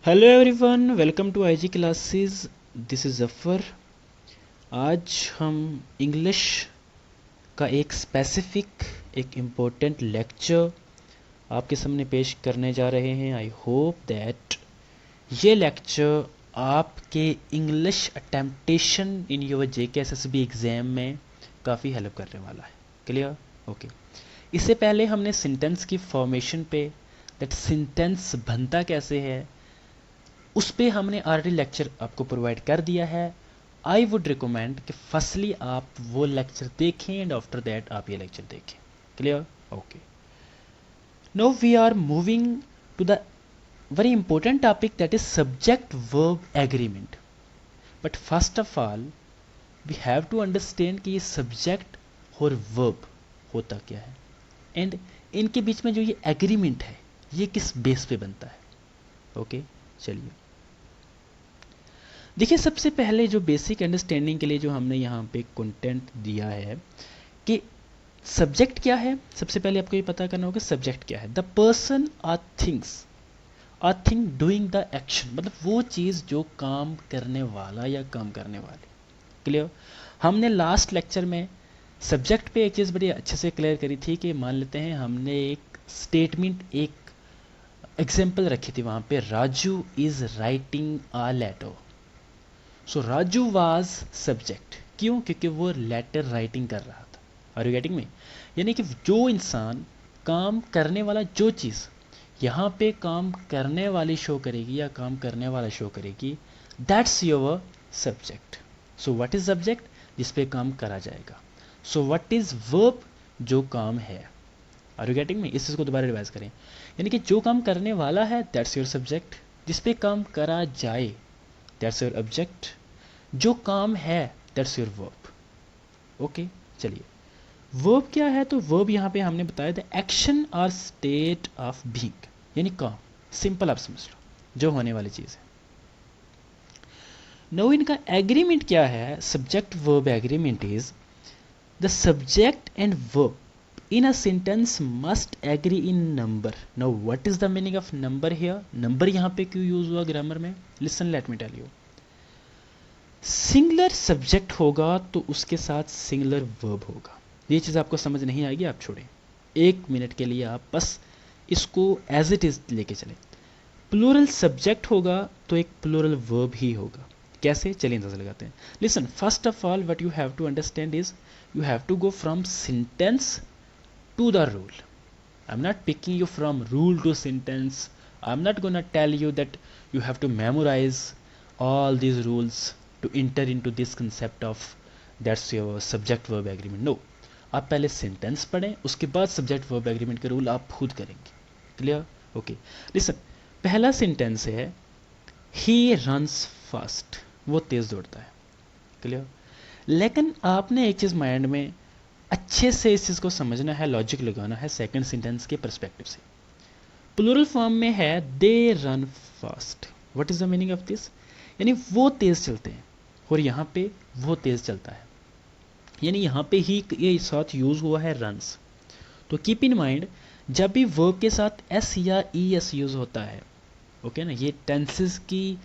Hello everyone, welcome to IG classes. This is Zafar. आज हम English का एक स्पेसिफिक एक इम्पोर्टेंट लेक्चर आपके सामने पेश करने जा रहे हैं। आई होप दैट ये लेक्चर आपके English attemptation in your JKSSB exam में काफ़ी हेल्प करने वाला है। क्लियर? ओके। इससे पहले हमने सेंटेंस की फॉर्मेशन पे, दैट सेंटेंस बनता कैसे है, उस पर हमने ऑलरेडी लेक्चर आपको प्रोवाइड कर दिया है। आई वुड रिकमेंड कि फर्स्टली आप वो लेक्चर देखें एंड आफ्टर दैट आप ये लेक्चर देखें। Clear? Okay. Now we are moving to the very important topic, that is subject verb agreement. But first of all we have to understand कि ये subject और verb होता क्या है एंड इनके बीच में जो ये एग्रीमेंट है ये किस बेस पे बनता है। ओके, चलिए देखिए, सबसे पहले जो बेसिक अंडरस्टैंडिंग के लिए जो हमने यहाँ पे कंटेंट दिया है कि सब्जेक्ट क्या है। सबसे पहले आपको ये पता करना होगा सब्जेक्ट क्या है। The person or things or thing doing the action, मतलब वो चीज़ जो काम करने वाला या काम करने वाले। क्लियर? हमने लास्ट लेक्चर में सब्जेक्ट पे एक चीज़ बड़ी अच्छे से क्लियर करी थी कि मान लेते हैं हमने एक स्टेटमेंट, एक एग्जाम्पल रखी थी वहाँ पे, Raju is writing a letter. So Raju was subject. क्यों? क्योंकि वो लेटर राइटिंग कर रहा था। Are you getting me? यानी कि जो इंसान काम करने वाला, जो चीज़ यहाँ पे काम करने वाली शो करेगी या काम करने वाला शो करेगी, that's your subject. So what is subject? जिस पे काम करा जाएगा। So what is verb? जो काम है। Are you getting me? इस चीज़ को दोबारा रिवाइज करें। यानी कि जो काम करने वाला है दैट्स योर सब्जेक्ट, जिस पे काम करा जाए दैट्स योर ऑब्जेक्ट, जो काम है दैट्स योर वर्ब। ओके, चलिए वर्ब क्या है? तो वर्ब यहाँ पे हमने बताया द एक्शन और स्टेट ऑफ बीइंग, यानी काम। सिंपल आप समझ लो, जो होने वाली चीज़ है। नो इनका एग्रीमेंट क्या है? Subject verb agreement is the subject and verb in a sentence must agree in number. Now what is the meaning of number here? number यहाँ पे क्यों यूज हुआ ग्रामर में? listen, let me tell you. Singular subject होगा तो उसके साथ singular verb होगा। ये चीज़ आपको समझ नहीं आएगी, आप छोड़ें, एक मिनट के लिए आप बस इसको एज इट इज लेके चलें। प्लूरल सब्जेक्ट होगा तो एक प्लूरल वर्ब ही होगा। कैसे? चलिए अंदाजा लगाते हैं। Listen, first of all what you have to understand is you have to go from sentence to the rule. I'm not picking you from rule to sentence. I'm not gonna tell you that you have to memorize all these rules to enter into this concept of that's your subject verb agreement. No. आप पहले sentence पढ़ें, उसके बाद subject verb agreement के rule आप खुद करेंगे। Clear? Okay, listen, पहला सेंटेंस है ही रन्स फास्ट, वो तेज दौड़ता है। क्लियर? लेकिन आपने एक चीज़ माइंड में अच्छे से इस चीज़ को समझना है, लॉजिक लगाना है सेकंड सेंटेंस के पर्सपेक्टिव से। प्लूरल फॉर्म में है they run fast. What is the meaning of this? यानी वो तेज चलते हैं, और यहाँ पे वो तेज चलता है, यानी यहाँ पे ही ये साथ यूज हुआ है रन्स। तो कीप इन माइंड, जब भी वर्ब के साथ एस या ई एस यूज होता है, ओके ना, ये टेंसेस की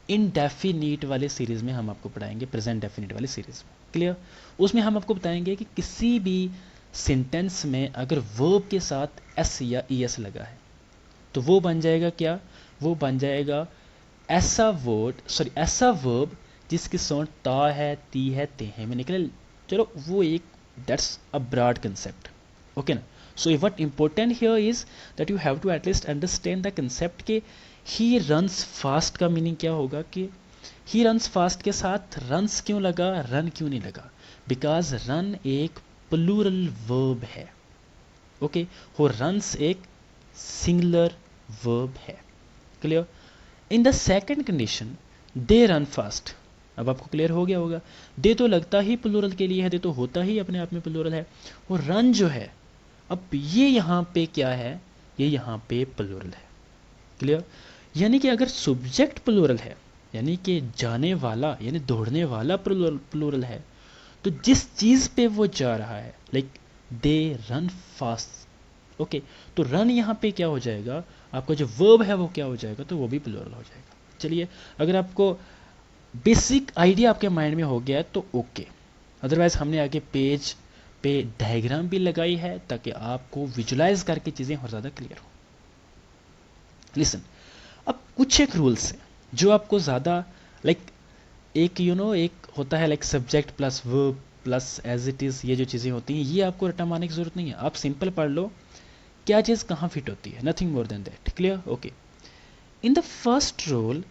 इनडेफिनिट वाले सीरीज में हम आपको पढ़ाएंगे, प्रेजेंट डेफिनिट वाली सीरीज में। क्लियर? उसमें हम आपको बताएंगे कि किसी भी सेंटेंस में अगर वर्ब के साथ एस या ई एस लगा है तो वो बन जाएगा क्या? वो बन जाएगा ऐसा वर्ड, सॉरी ऐसा वर्ब जिसकी साउंड ता है, ती है, ते है में निकले। चलो वो एक, that's a broad concept. Okay ना? So what important here is that you have to at least understand the concept के ही रन्स फास्ट का मीनिंग क्या होगा, कि ही रन्स फास्ट के साथ रन्स क्यों लगा, रन क्यों नहीं लगा? बिकॉज रन एक प्लूरल वर्ब है। ओके, और रन्स एक सिंगुलर वर्ब है। Clear? In the second condition they run fast, अब आपको क्लियर हो गया होगा, दे तो लगता ही प्लूरल के लिए है, दे तो होता ही अपने आप में प्लूरल है, और रन जो है, अब ये यहाँ पे क्या है, ये यहाँ पे प्लूरल है। क्लियर? यानी कि अगर सब्जेक्ट प्लूरल है, यानी कि जाने वाला यानी दौड़ने वाला प्लूरल है, तो जिस चीज़ पे वो जा रहा है, like they run fast, okay, तो रन यहाँ पे क्या हो जाएगा, आपका जो वर्ब है वो क्या हो जाएगा, तो वो भी प्लूरल हो जाएगा। चलिए, अगर आपको बेसिक आइडिया आपके माइंड में हो गया है तो ओके, अदरवाइज हमने आगे पेज पे डायग्राम भी लगाई है ताकि आपको विजुलाइज करके चीज़ें और ज़्यादा क्लियर हो। लिसन, अब कुछ एक रूल्स हैं जो आपको ज़्यादा लाइक एक एक होता है like subject plus verb plus as it is, ये जो चीज़ें होती हैं ये आपको रटा मारने की ज़रूरत नहीं है। आप सिंपल पढ़ लो क्या चीज़ कहाँ फिट होती है, nothing more than that. Clear? Okay. In the first rule,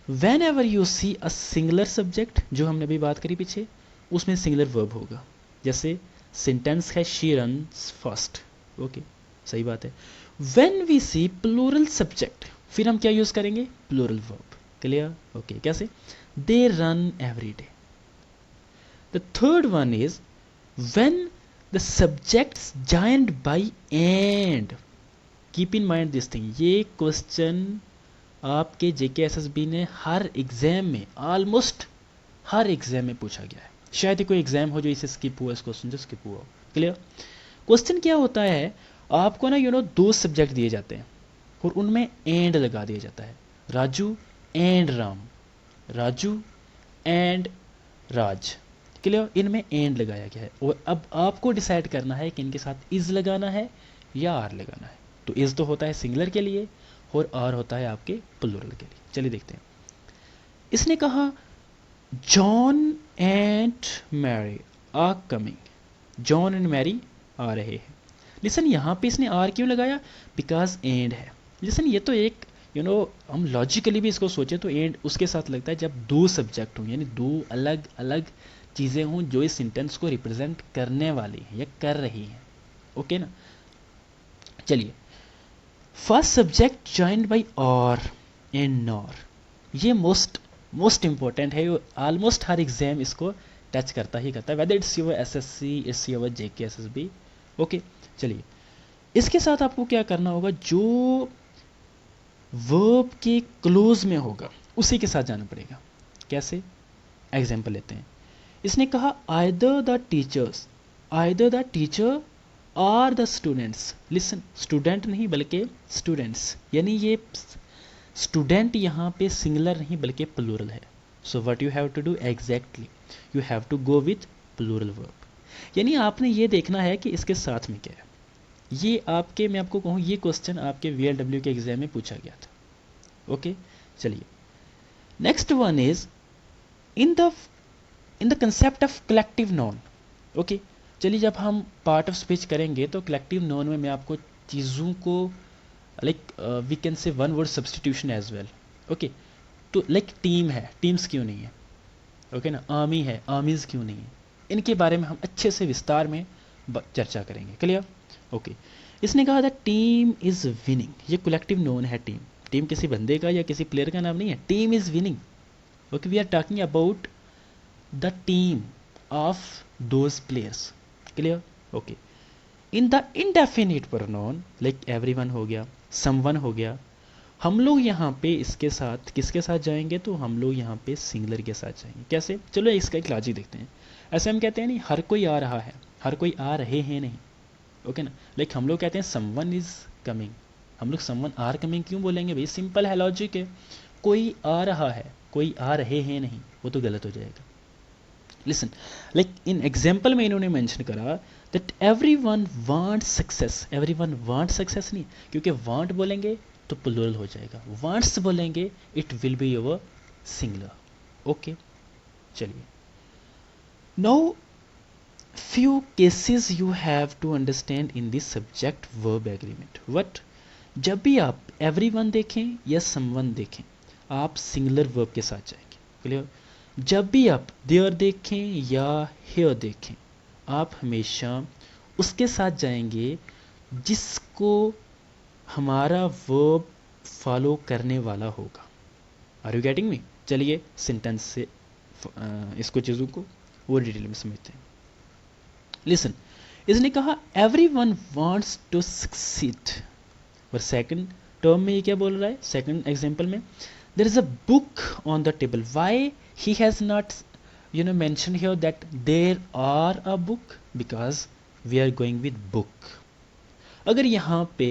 whenever you see a singular subject, जो हमने अभी बात करी पीछे, उसमें सिंगुलर वर्ब होगा। जैसे सेंटेंस है शी रन्स फर्स्ट, ओके, सही बात है। When we see plural subject, फिर हम क्या यूज करेंगे, प्लूरल वर्ब। क्लियर? ओके, कैसे, they run every day. The third one is when the subjects joined by and. Keep in mind this thing, ये question आपके जेकेएसएसबी ने हर exam में, almost हर exam में पूछा गया है। शायद ही कोई एग्जाम हो जो इसे स्किप हुआ, इस क्वेश्चन जो स्किप हुआ हो। क्लियर? क्वेश्चन क्या होता है, आपको ना दो सब्जेक्ट दिए जाते हैं और उनमें एंड लगा दिया जाता है, Raju and Ram, Raju and Raj. Clear? इनमें एंड लगाया गया है और अब आपको डिसाइड करना है कि इनके साथ इज लगाना है या आर लगाना है। तो इज तो होता है सिंगुलर के लिए और आर होता है आपके प्लूरल के लिए। चलिए देखते हैं। इसने कहा John and Mary are coming, John and Mary आ रहे हैं। लिसन, यहां पे इसने आर क्यों लगाया, बिकॉज एंड है। लिसन, ये तो एक हम लॉजिकली भी इसको सोचें तो एंड उसके साथ लगता है जब दो सब्जेक्ट हों, यानी दो अलग अलग चीज़ें हों जो इस सेंटेंस को रिप्रेजेंट करने वाली हैं या कर रही हैं। ओके ना? चलिए, फर्स्ट सब्जेक्ट जॉइंड बाय और एंड नॉर, ये मोस्ट इंपॉर्टेंट है। ऑलमोस्ट हर एग्जाम इसको टच करता ही करता है, whether it's your SSC, it's your JKSSB. Okay, चलिए, इसके साथ आपको क्या करना होगा, जो वर्ब के क्लोज में होगा उसी के साथ जाना पड़ेगा। कैसे? एग्जाम्पल लेते हैं। इसने कहा आइदर द टीचर और द स्टूडेंट्स। लिसन, स्टूडेंट नहीं बल्कि स्टूडेंट्स, यानी ये स्टूडेंट यहाँ पे सिंगुलर नहीं बल्कि प्लूरल है। So what you have to do, exactly you have to go with plural verb. यानी आपने ये देखना है कि इसके साथ में क्या है। ये आपके, मैं आपको कहूँ, ये क्वेश्चन आपके वीएलडब्ल्यू के एग्जाम में पूछा गया था। ओके, चलिए, next one is in the concept of collective noun. Okay, चलिए, जब हम पार्ट ऑफ स्पीच करेंगे तो कलेक्टिव नॉन में मैं आपको चीज़ों को like we can say one word substitution as well. Okay, तो लाइक टीम है, टीम्स क्यों नहीं है, ओके ना, आर्मी है, आर्मीज क्यों नहीं है, इनके बारे में हम अच्छे से विस्तार में चर्चा करेंगे। क्लियर? ओके, इसने कहा था टीम इज विनिंग, ये कलेक्टिव नोन है। टीम, टीम किसी बंदे का या किसी प्लेयर का नाम नहीं है, team is winning. Okay, we are talking about the team of those players. Clear? Okay, in the indefinite pronoun like everyone हो गया, समवन हो गया, हम लोग यहाँ पे इसके साथ किसके साथ जाएंगे, तो हम लोग यहाँ पे सिंगुलर के साथ जाएंगे। कैसे? चलो इसका एक लॉजिक देखते हैं। ऐसे हम कहते हैं नहीं हर कोई आ रहा है, हर कोई आ रहे हैं नहीं, ओके ना, लाइक हम लोग कहते हैं समवन इज कमिंग, हम लोग समवन आर कमिंग क्यों बोलेंगे भाई, सिंपल है, लॉजिक है, कोई आ रहा है, कोई आ रहे हैं नहीं, वो तो गलत हो जाएगा। लिसन, लाइक इन एग्जाम्पल में इन्होंने मेंशन करा that everyone wants success, everyone wants success नहीं, क्योंकि वांट बोलेंगे तो प्लूरल हो जाएगा, वांट्स बोलेंगे it will be your singular. Okay, चलिए, now few cases you have to understand in this subject verb agreement. What? जब भी आप everyone देखें या someone देखें, आप सिंगुलर वर्ब के साथ जाएंगे। क्लियर? जब भी आप देयर देखें या हेयर देखें, आप हमेशा उसके साथ जाएंगे जिसको हमारा वर्ब फॉलो करने वाला होगा। Are you getting me? चलिए सेंटेंस से इसको चीज़ों को वो डिटेल में समझते हैं। लिसन, इसने कहा एवरीवन वांट्स टू सक्सीड, और सेकंड टर्म में ये क्या बोल रहा है, सेकंड एग्जांपल में, there is a book on the table, why he has not mention here that there are a book, because we are going with book. अगर यहाँ पे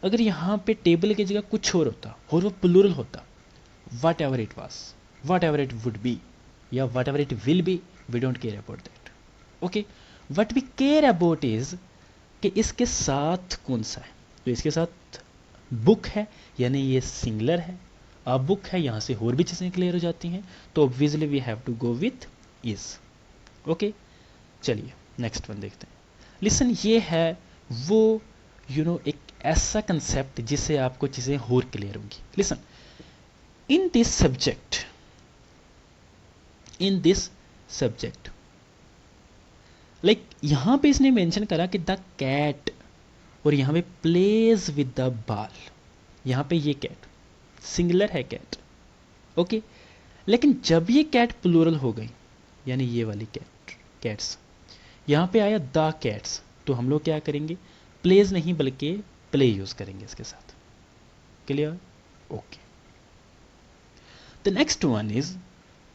अगर यहाँ पे टेबल की जगह कुछ और होता और वो प्लूरल होता, whatever it was, whatever it would be या whatever it will be, we don't care about that. Okay, what we care about is कि इसके साथ कौन सा है। तो इसके साथ बुक है यानी ये सिंगुलर है, अ बुक है, यहाँ से और भी चीज़ें क्लियर हो जाती हैं, तो obviously we have to go with is. Okay, चलिए नेक्स्ट वन देखते हैं। लिसन, ये है वो एक ऐसा कंसेप्ट जिससे आपको चीज़ें और क्लियर होंगी। Listen, in this subject like यहां पे इसने मेंशन करा कि द कैट, और यहां पे प्लेज विद द बॉल, यहां पे ये कैट सिंगुलर है कैट। ओके, लेकिन जब ये कैट प्लूरल हो गई यानी ये वाली कैट्स, यहां पे आया द कैट्स, तो हम लोग क्या करेंगे, प्लेज नहीं बल्कि प्ले यूज करेंगे इसके साथ। Clear? Okay. The next one is,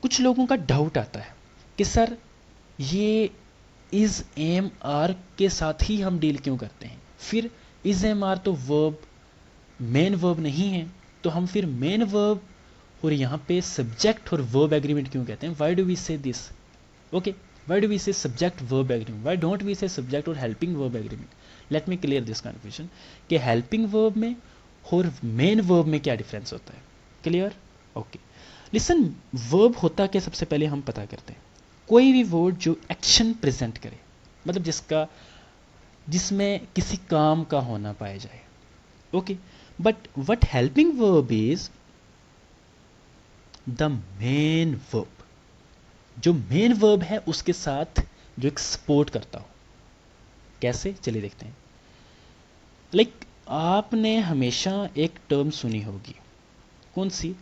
कुछ लोगों का डाउट आता है कि सर ये इज एम आर के साथ ही हम डील क्यों करते हैं, फिर इज एम आर तो वर्ब मेन वर्ब नहीं है, तो हम फिर मेन वर्ब और यहाँ पे सब्जेक्ट और वर्ब एग्रीमेंट क्यों कहते हैं? Why do we say this? Okay, why do we say subject verb agreement, why don't we say subject और helping verb agreement? Let me clear this confusion कि helping verb में और main verb में क्या difference होता है। Clear? Okay, listen, verb होता क्या सबसे पहले हम पता करते हैं। कोई भी वर्ड जो एक्शन प्रेजेंट करे, मतलब जिसमें किसी काम का होना पाया जाए। Okay, but what helping verb is the main verb, जो मेन वर्ब है उसके साथ जो एक सपोर्ट करता हो। कैसे? चलिए देखते हैं। लाइक आपने हमेशा एक टर्म सुनी होगी, कौन सी?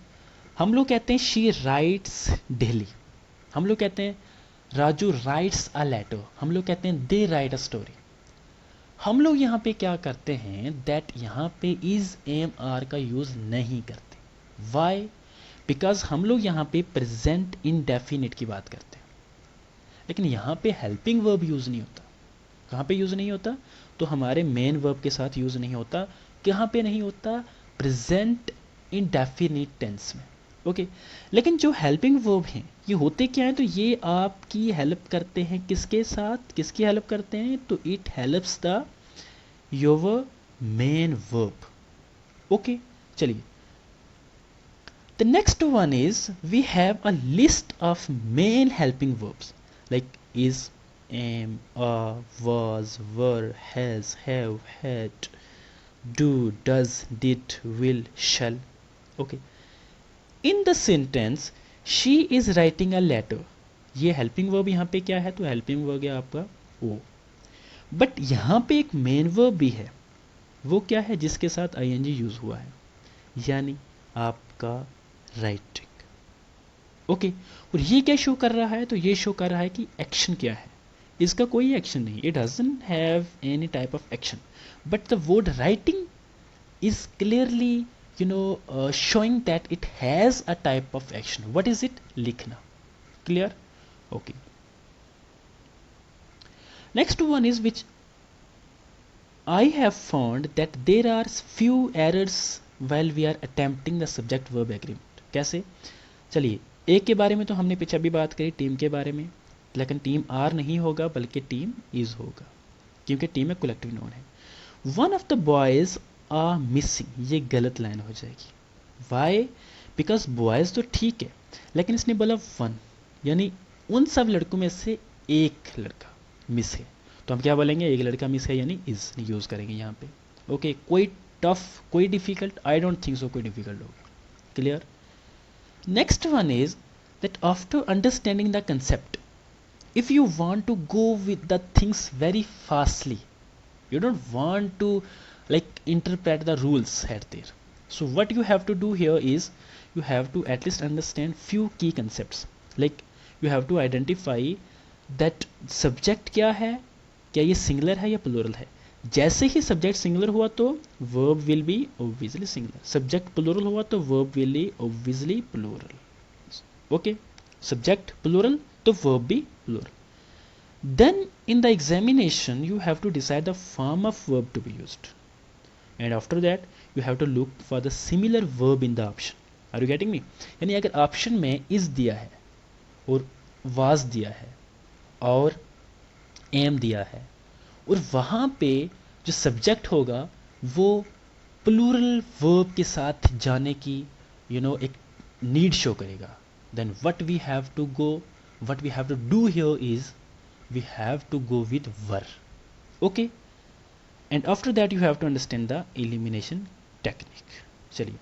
हम लोग कहते हैं शी राइट्स डेली, हम लोग कहते हैं राजू राइट्स अ लेटर, हम लोग कहते हैं दे राइट अ स्टोरी। हम लोग यहाँ पे क्या करते हैं, दैट यहाँ पे इज एम आर का यूज नहीं करते। वाई? बिकॉज हम लोग यहाँ पे प्रेजेंट इंडेफिनिट की बात करते हैं, लेकिन यहाँ पे हेल्पिंग वर्ब यूज नहीं होता। कहाँ पे यूज नहीं होता? तो हमारे मेन वर्ब के साथ यूज नहीं होता। कहाँ पे नहीं होता? प्रेजेंट इंडेफिनिट टेंस में। ओके, लेकिन जो हेल्पिंग वर्ब हैं ये होते क्या है, तो ये आपकी हेल्प करते हैं किसके साथ, किसकी हेल्प करते हैं? तो it helps the your main verb. Okay, चलिए the next one is we have a list of main helping verbs like is, am, was, were, has, have, had, do, does, did, will, shall. Okay. In the sentence, she is writing a letter. ये helping verb यहाँ पे क्या है? तो helping verb है आपका ओ। But यहाँ पे एक मेन वर्ब भी है, वो क्या है? जिसके साथ ing यूज हुआ है, यानी आपका राइटिंग। ओके, और ये क्या शो कर रहा है? तो ये शो कर रहा है कि एक्शन क्या है। इसका कोई एक्शन नहीं, it doesn't have any type of action, but the word writing is clearly showing that it has a type of action. What is it? लिखना। Clear? Okay. Next one is which I have found that there are few errors while we are attempting the subject verb agreement. कैसे? चलिए, एक के बारे में तो हमने पीछे अभी बात करी, टीम के बारे में, लेकिन टीम आर नहीं होगा बल्कि टीम इज होगा, क्योंकि टीम में कलेक्टिव नोन है। One of the boys are missing, ये गलत लाइन हो जाएगी। वाई? बिकॉज बॉयज तो ठीक है, लेकिन इसने बोला वन, यानी उन सब लड़कों में से एक लड़का मिस है, तो हम क्या बोलेंगे? एक लड़का मिस है, यानी इज यूज करेंगे यहाँ पे। ओके, कोई टफ, कोई difficult? I don't think so कोई डिफिकल्ट होगा। Clear? Next one is that after understanding the concept, if you want to go with the things very fastly, you don't want to like interpret the rules at there, so what you have to do here is you have to at least understand few key concepts, like you have to identify that subject क्या है, क्या ये singular है या plural है। जैसे ही subject singular हुआ तो verb will be obviously singular, subject plural हुआ तो verb will be obviously plural. Okay, subject plural तो verb भी plural. Then in the examination you have to decide the form of verb to be used. And after that you have to look for the similar verb in the option. Are you getting me? यानी अगर option में is दिया है और was दिया है और M दिया है और वहाँ पे जो सब्जेक्ट होगा वो प्लूरल वर्ब के साथ जाने की एक नीड शो करेगा, then what we have to do here is we have to go with were. Okay, and after that you have to understand the elimination technique. चलिए,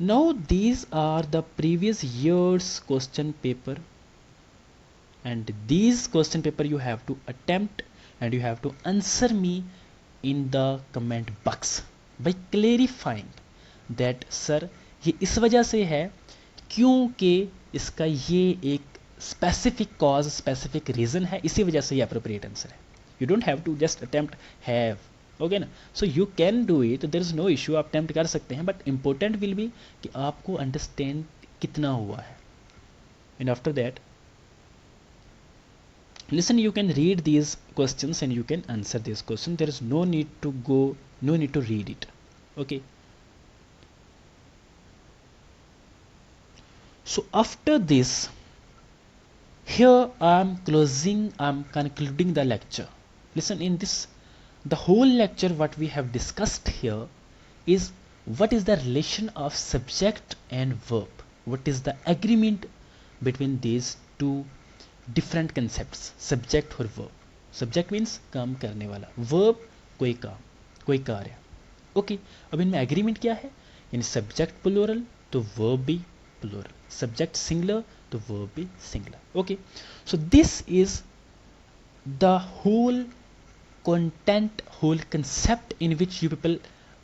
now these are the previous years question paper and these question paper you have to attempt and you have to answer me in the comment box by clarifying that sir ये इस वजह से है क्योंकि इसका ये एक specific cause specific reason है, इसी वजह से ये appropriate answer है. You don't have to just attempt have, okay ना? So you can do it, there is no issue, आप attempt कर सकते हैं, but important will be कि आपको understand कितना हुआ है. And after that listen, you can read these questions and you can answer these questions. There is no need to read it. Okay, so after this, here I'm concluding the lecture. Listen, in this the whole lecture what we have discussed here is what is the relation of subject and verb, what is the agreement between these two different concepts, subject और verb. Subject means काम करने वाला, verb कोई काम, कोई कार्य. Okay, अब इनमें एग्रीमेंट क्या है? यानी सब्जेक्ट प्लूरल तो वर्ब भी प्लूरल, सब्जेक्ट सिंगुलर तो वर्ब भी singular. Okay, so this is the whole content, whole concept in which you people,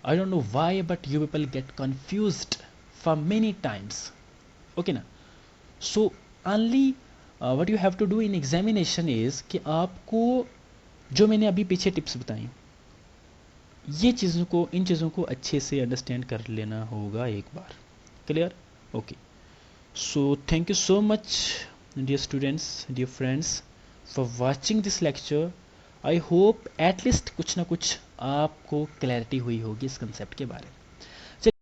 I don't know why, but you people get confused for many times. Okay ना? So only what you have to do in examination is कि आपको जो मैंने अभी पीछे tips बताई, ये इन चीज़ों को अच्छे से अंडरस्टैंड कर लेना होगा एक बार. Clear? Okay, so thank you so much dear students, dear friends, for watching this lecture. I hope at least कुछ ना कुछ आपको क्लैरिटी हुई होगी इस कंसेप्ट के बारे में.